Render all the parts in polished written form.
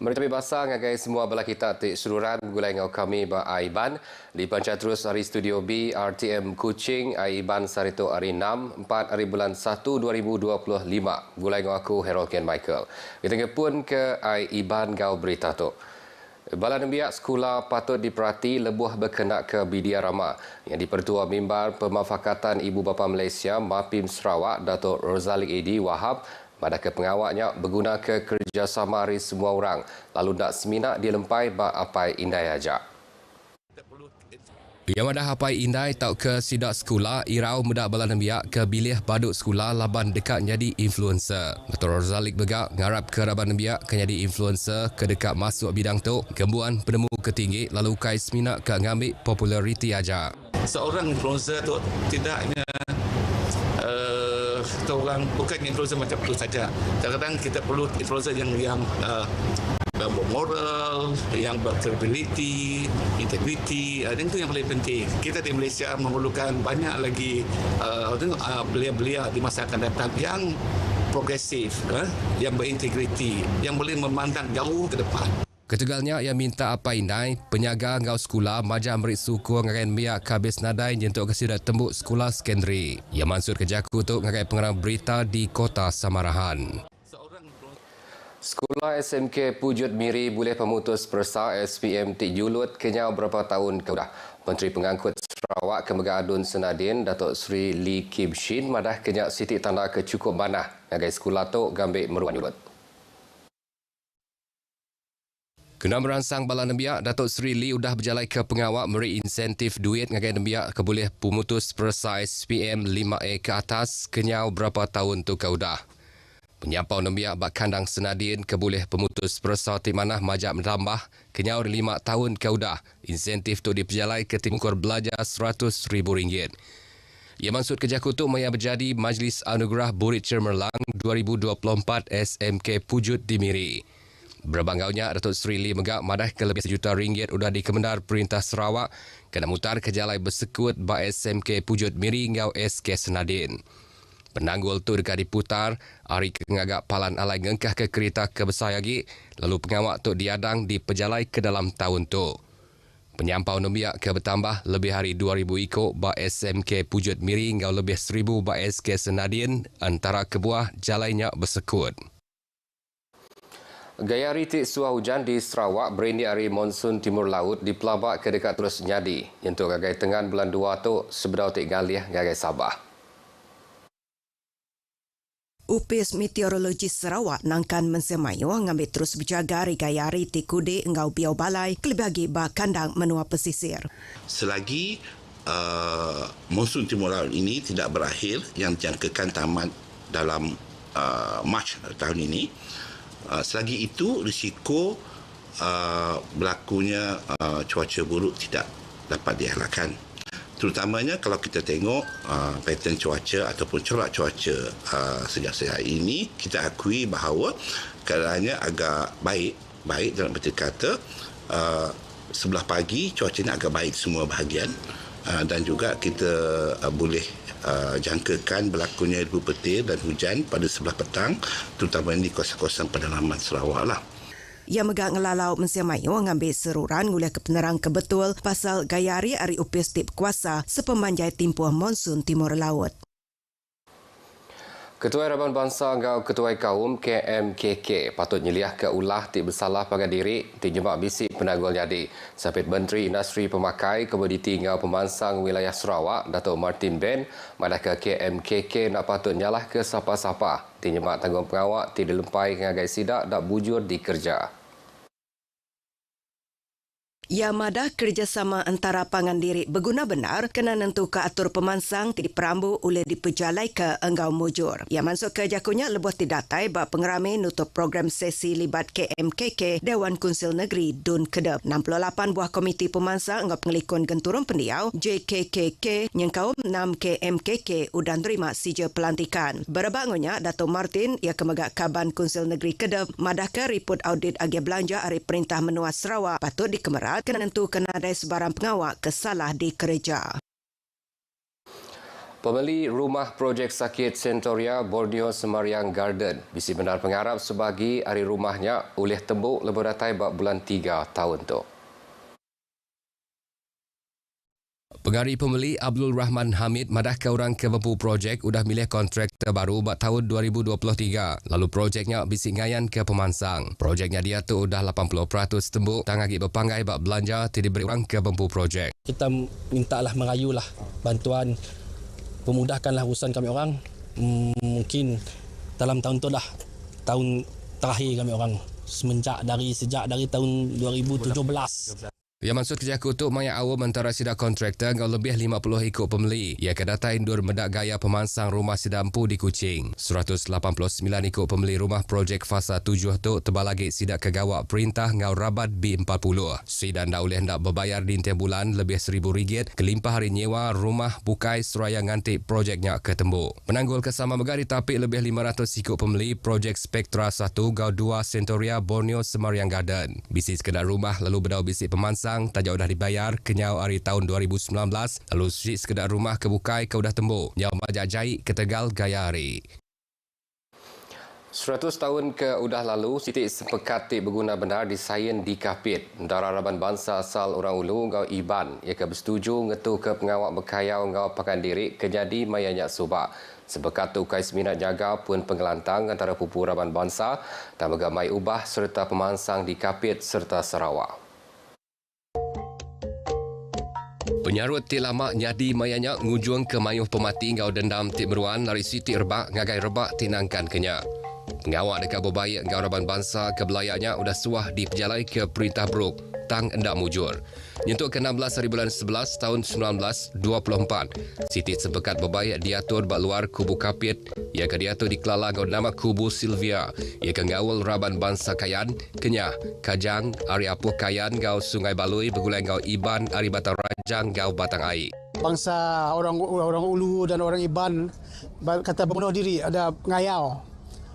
Mereka basah ngagai semua belah kita tik seluruhan gulai ngau kami ba Aiban di Pancat Terus hari Studio B RTM Kuching Aiban sarito hari 6 4 hari bulan 1 2025 gulai ngau aku Harold Ken Michael. Kita pun ke Aiban ngau berita tu. Balan Biak sekolah patut diperhati lebuh berkenak ke Bidia Rama yang dipertua mimbar pemafakatan Ibu Bapa Malaysia MAPIM Sarawak Datuk Rozalik Edi Wahab pada ke pengawaknya berguna ke kerjasama dari semua orang lalu nak seminak dilempai ba apai indai ajak. Yang ada apai indai tau ke sidak sekolah irau mudak balan biak ke bilih baduk sekolah laban dekat jadi influencer. Datuk Rozalik begak ngarap ke raban biak ke jadi influencer ke dekat masuk bidang tu gembuan penemu ketinggi lalu kai seminak ke ngambil populariti aja. Seorang influencer tu tidaknya kita orang bukan influencer macam itu saja. Kadang-kadang kita perlu influencer yang bermoral, yang berkredibiliti, integriti. Itu yang paling penting. Kita di Malaysia memerlukan banyak lagi belia-belia di masa akan datang yang progresif, yang berintegriti, yang boleh memandang jauh ke depan. Ketegalnya yang minta apa indai, penyaga ngau sekolah majak merik suku ngagai miak kabis nadai nyentuk kesidat tembuk sekolah sekondari. Yang mansur kejaku tu ngagai pengarang berita di Kota Samarahan. Sekolah SMK Pujut Miri boleh pemutus persa SPM Tik Julut kenyau berapa tahun kedah. Menteri Pengangkut Sarawak Kemegadun Senadin Datuk Seri Lee Kim Shin madah kenyak siti tanda kecukup banah ngagai sekolah tu gambik meruan julut. Kena merangsang bala nembiak, Datuk Seri Lee udah berjalai ke pengawak meri insentif duit ngagai nembiak ke boleh pemutus persa SPM 5A ke atas kenyau berapa tahun tu ke udah. Penyampau nembiak bak kandang Senadin ke boleh pemutus persa timanah majak menambah kenyau 5 tahun ke udah. Insentif tu diperjalai ke timkur belajar RM100,000. Ia maksud kejaku tu maya berjadi Majlis Anugerah Burit Cemerlang 2024 SMK Pujut di Miri. Berbanggaunya, Datuk Seri Lee megak madah ke lebih RM1 juta udah dikemendar Perintah Sarawak kena mutar ke jalai bersekut ba SMK Pujut Miri ngau SK Senadin. Penanggul tu dekat diputar, hari kengagak palan alai ngengkah ke kereta ke besar lagi, lalu pengawak tu diadang di pejalai ke dalam tahun tu. Penyampau nembiak ke bertambah lebih hari 2,000 ikut ba SMK Pujut Miri ngau lebih 1,000 ba SK Senadin antara kebuah jalainya bersekut. Gaya ritik suah hujan di Sarawak berindik hari monsun timur laut di pelabak ke dekat terus nyadi. Untuk gagai tengan bulan 2 tu sebedau tik galih gagai Sabah. Upis Meteorologi Sarawak nangkan mensemayu ngambil terus berjaga gaya ritik kudik engau biau balai kelebagi ba kandang menua pesisir. Selagi monsun timur laut ini tidak berakhir yang dijangkakan tamat dalam Mac tahun ini, selagi itu risiko berlakunya cuaca buruk tidak dapat dielakkan. Terutamanya kalau kita tengok pattern cuaca ataupun corak cuaca sejak ini, kita akui bahawa keadaannya agak baik dalam erti kata sebelah pagi cuacanya agak baik semua bahagian dan juga kita boleh jangkakan berlakunya ribu petir dan hujan pada sebelah petang, terutamanya di kawasan-kawasan pedalaman Sarawak lah. Ia megak ngelalau mensemayu ngambil seruran nguliah kepenerang kebetul pasal gayari ari upis tip kuasa sepemanjai timpuh monsun timur laut. Ketua Harapan Bangsa ngau Ketua Kaum KMKK patut nyeliah ke ulah tik bersalah pakai diri tik jembak bisik penanggul jadi. Sapit Menteri Industri Pemakai Komoditi ngau Pemansang Wilayah Sarawak Datuk Martin Ben madah ke KMKK nak patut nyalah ke siapa-siapa tik jembak tanggung pengawak tik dilempai ngagai sidak dak bujur di kerja. Ia madah kerjasama antara pangan diri berguna benar kena nentu ke atur pemansang tidak perambu oleh dipejalai ke enggau mujur. Ia masuk ke jakunya lebuh tidatai bak pengerami nutup program sesi libat KMKK Dewan Kunsil Negeri Dun Kedep. 68 buah komiti pemansang enggau pengelikun genturun pendiau JKKK nyengkau 6 KMKK udan terima sija pelantikan. Berbangunnya Dato' Martin ia kemegak Kaban Kunsil Negeri Kedep madah ke riput audit agi belanja hari Perintah Menua Sarawak patut dikemerat kena nentu kenadai sebarang pengawak kesalah di kerja. Pembeli rumah projek sakit Sentoria Borneo Semariang Garden bisi benar pengharap sebagi hari rumahnya oleh tembuk lebih datai bak bulan 3 tahun tu. Pengari pembeli Abdul Rahman Hamid madah ke orang ke bempu projek udah milih kontraktor baru buat tahun 2023. Lalu projeknya bisi ngayan ke pemansang. Projeknya dia tu udah 80% tembuk tangagi berpanggai bak belanja tidak beri orang ke bempu projek. Kita mintalah merayulah bantuan, pemudahkanlah urusan kami orang. Mungkin dalam tahun tu dah tahun terakhir kami orang sejak dari tahun 2017. Yang maksud kerja kutuk maya awam antara sida kontraktor ngau lebih 50 ikut pembeli. Ia kedatai indur mendak gaya pemansang rumah sidampu di Kuching. 189 ikut pembeli rumah projek fasa 7 tu tebal lagi sida kegawak perintah ngau rabat B40. Sida ndak boleh ndak berbayar di intian bulan lebih RM1,000 kelimpah hari nyewa rumah bukai seraya ngantik projeknya ke tembuk. Menanggul kesama megari tapi lebih 500 ikut pembeli projek Spektra 1 ngau 2 Sentoria Borneo Semariang Garden. Bisi sekedar rumah lalu berdau bisi pemansang tajak udah dibayar kenyau hari tahun 2019 lalu sekedar rumah kebukai ke udah tembuk nyau majak jahit ke Tegal gaya hari. 100 tahun ke udah lalu Siti sepekati berguna benar disayin di Kapit. Dararaban bangsa asal orang Ulu ngau Iban ia ke bersetuju ngetu ke pengawak berkayau ngau pakan diri kejadi mayanyak subak. Sebekat tu kais minat jaga pun pengelantang antara pupu raban bangsa dan bergamai ubah serta pemansang di Kapit serta Sarawak. Penyarut ti lama nyadi mayanya ngujung ke mayuh pemati ngau dendam ti meruan lari siti rebak ngagai rebak tinangkan kenya. Pengawak dekat berbaik ngau raban bangsa ke belayaknya udah suah diperjalai ke Perintah Bruk tang endak mujur. Nyentuk ke 16 hari bulan 11 tahun 1924. Siti sebekat berbaik diatur bak luar kubu Kapit. Ia ke diatur dikelala ngau nama kubu Silvia. Ia ke ngawal raban bangsa Kayan, Kenyah, Kajang, Ari Apuh Kayan ngau Sungai Balui bergulai ngau Iban, Ari Batang Rajang ngau Batang Air. Bangsa orang Ulu dan orang Iban kata berbunuh diri, ada ngayau.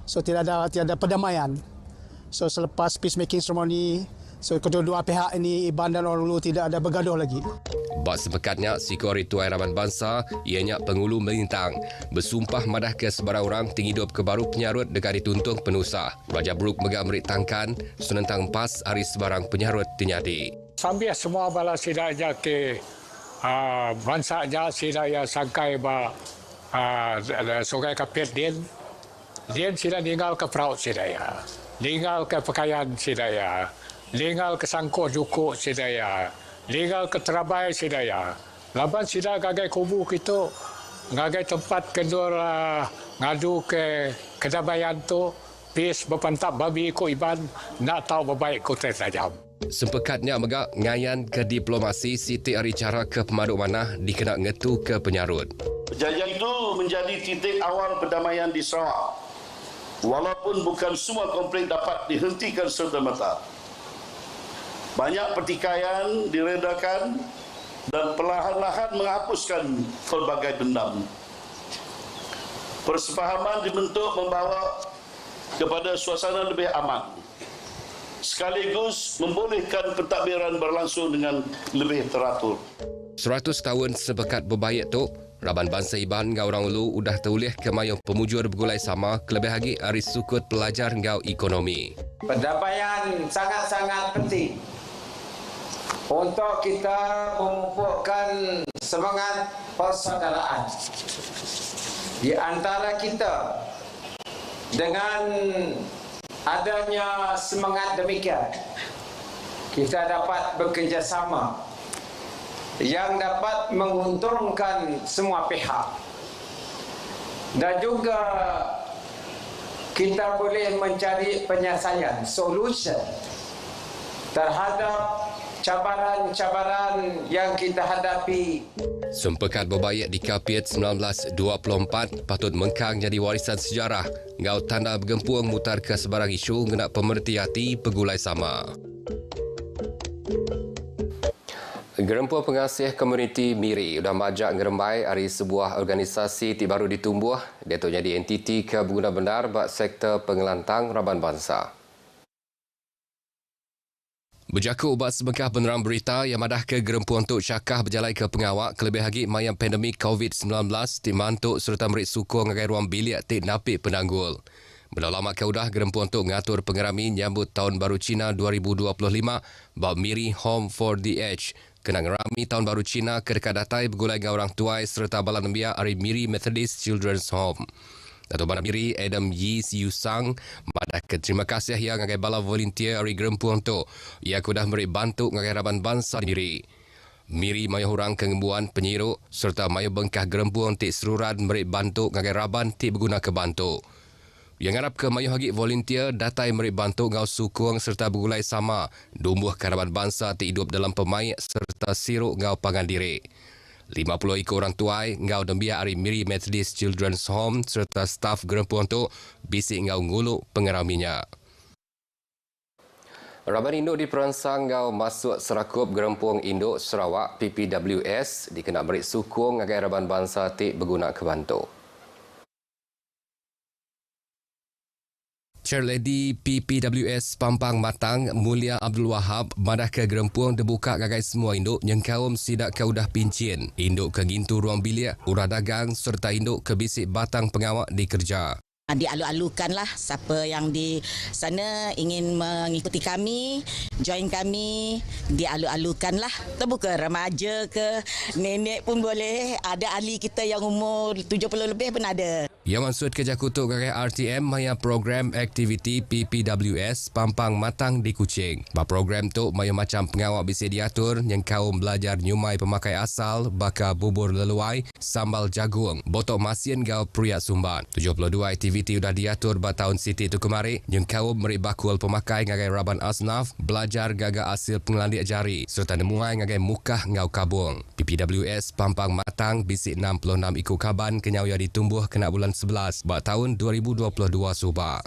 So tiada perdamaian. So selepas peacemaking ceremony, so kedua-dua pihak ini Iban dan orang Ulu tidak ada bergaduh lagi. Bak sebekatnya sikor ritual raban bangsa ianya pengulu melintang bersumpah madah ke sebarang orang tinggi hidup ke baru penyarut dekat dituntung penusah. Raja Bruk megak meritangkan senentang pas hari sebarang penyarut tinyadi. Sambil semua bala sidanya ke bangsa aja sidaya sangkai ba Sungai Kapit Din sida tinggal ke peraut sidaya, tinggal ke pakaian sidaya, tinggal ke sangkut jukuk sidaya, tinggal ke terabai sidaya. Laban sida gagai kubu kita, gagai tempat kendur ngadu ke kedamaian tu, pis berpantap babi ko Iban, nak tahu berbaik ko tertajam. Sempekatnya megak ngayan ke diplomasi Siti hari cara ke pemaduk manah dikena ngetu ke penyarut. Perjanjian itu menjadi titik awal perdamaian di Sarawak. Walaupun bukan semua konflik dapat dihentikan serta-merta. Banyak pertikaian diredakan dan perlahan-lahan menghapuskan pelbagai dendam. Persefahaman dibentuk membawa kepada suasana lebih aman, sekaligus membolehkan pentadbiran berlangsung dengan lebih teratur. 100 tahun sebekat berbaik tu, Raban Bangsa Iban ngau orang Ulu udah terulih ke mayung pemujur bergulai sama kelebih lagi hari sukut pelajar ngau ekonomi. Perdamaian sangat-sangat penting untuk kita memupukkan semangat persaudaraan di antara kita. Dengan adanya semangat demikian, kita dapat bekerjasama yang dapat menguntungkan semua pihak dan juga kita boleh mencari penyelesaian solution terhadap cabaran-cabaran yang kita hadapi. Sempekat berbaik di Kapit 1924 patut mengkang jadi warisan sejarah ngau tanda bergempuang mutar ke sebarang isu ngenak pemerti hati pegulai sama. Gerempuan pengasih komuniti Miri sudah majak ngerembai hari sebuah organisasi ti baru ditumbuh. Dia tu jadi entiti ke berguna benar bak sektor pengelantang raban bangsa. Berjaku ubat sebengkah penerang berita yang madah ke gerempuan Tok Syakah berjalai ke pengawak kelebih lagi mayam pandemik COVID-19 di mantuk serta merik sukong ngagai ruang bilik tik napik penanggul. Benda lama kaudah gerempuan Tok ngatur pengerami nyambut tahun baru Cina 2025 bab Miri Home for the Aged. Kena ngerami tahun baru Cina ke dekat datai bergulai dengan orang tuai serta bala nembia Ari Miri Methodist Children's Home. Dato' Bana Miri Adam Yi Siu Sang madah ke terima kasih yang ngagai bala volunteer Ari Gerempuang tu. Ia kudah beri bantu ngagai raban bangsa diri. Miri mayu hurang kengembuan penyiruk serta mayu bengkah Gerempuang tik seruran beri bantu ngagai raban tik berguna ke bantu. Yang harap ke mayu hagi volunteer datai beri bantu ngau sukung serta bergulai sama dumbuh karaban bangsa tik hidup dalam pemain serta siruk ngau pangan diri. 50 ekor orang tuai ngau dembia Ari Miri Methodist Children's Home serta staf Gerempuang tu bisik ngau nguluk pengeraminya. Raban induk diperansang ngau masuk serakup Gerempuang Induk Sarawak PPWS dikena beri sukung ngagai raban bangsa tik berguna ke bantu. Chairlady PPWS Pampang Matang Mulia Abdul Wahab madah ke Gerempuang dibuka gagai semua induk yang kaum sidak kaudah pincin, induk ke gintu ruang bilik, urah dagang serta induk ke bisik batang pengawak dikerja. Dialu-alukanlah siapa yang di sana ingin mengikuti kami, join kami, dialu-alukanlah. Terbuka remaja ke nenek pun boleh. Ada ahli kita yang umur 70 lebih pun ada. Yang maksud kerja kutuk gagai RTM maya program aktiviti PPWS Pampang Matang di Kuching. Program tu maya macam pengawak bisa diatur yang kaum belajar nyumai pemakai asal, bakar bubur leluai, sambal jagung, botok masin gau Priat Sumban. 72 aktiviti sudah diatur pada tahun Siti tu kemari yang kaum meri bakul pemakai ngagai raban asnaf, belajar gaga hasil pengelandik jari serta nemuai ngagai mukah ngau kabung. PPWS Pampang Matang bisik 66 ikut kaban kenyau yang ditumbuh kena bulan 11 pada tahun 2022 subak.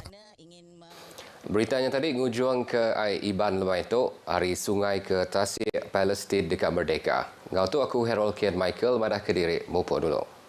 Beritanya tadi ngujung ke Iban lemai tu hari sungai ke Tasik Palestin dekat Merdeka. Ngau tu aku Harold Kian Michael madah ke diri. Mupuk dulu.